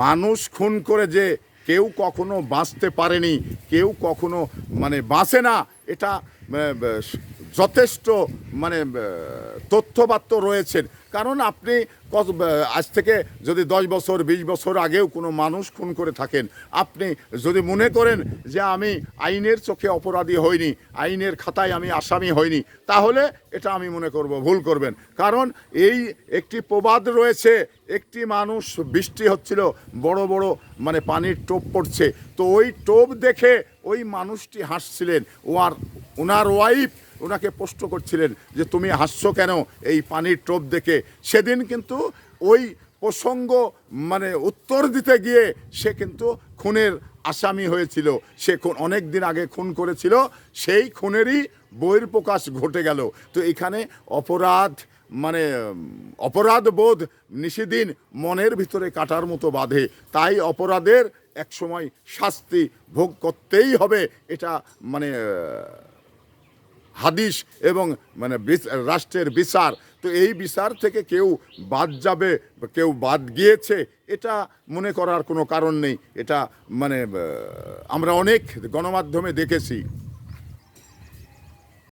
মানুষ খুন করে যে কেউ কখনো বাঁচতে পারেনি, কেউ কখনো মানে বাঁচে না, এটা যথেষ্ট মানে তথ্যবাত্য রয়েছেন। কারণ আপনি আজ থেকে যদি 10 বছর 20 বছর আগেও কোনো মানুষ খুন করে থাকেন, আপনি যদি মনে করেন যে আমি আইনের চোখে অপরাধী হইনি, আইনের খাতায় আমি আসামি হইনি, তাহলে এটা আমি মনে করব ভুল করবেন। কারণ এই একটি প্রবাদ রয়েছে, একটি মানুষ, বৃষ্টি হচ্ছিল, বড় বড় মানে পানির টোপ পড়ছে, তো ওই টোপ দেখে ওই মানুষটি হাসছিলেন, ওনার ওয়াইফ ওনাকে প্রশ্ন করছিলেন যে তুমি হাসছো কেন এই পানির টোপ দেখে। সেদিন কিন্তু ওই প্রসঙ্গ মানে উত্তর দিতে গিয়ে সে কিন্তু খুনের আসামি হয়েছিল। সে অনেক দিন আগে খুন করেছিল, সেই খুনেরই বহিঃপ্রকাশ ঘটে গেল। তো এখানে অপরাধ মানে অপরাধ বোধ নিশিদিন মনের ভিতরে কাটার মতো বাঁধে, তাই অপরাধের এক সময় শাস্তি ভোগ করতেই হবে। এটা মানে হাদিস এবং মানে রাষ্ট্রের বিচার। তো এই বিচার থেকে কেউ বাদ যাবে, কেউ বাদ গিয়েছে, এটা মনে করার কোনো কারণ নেই। এটা মানে আমরা অনেক গণমাধ্যমে দেখেছি।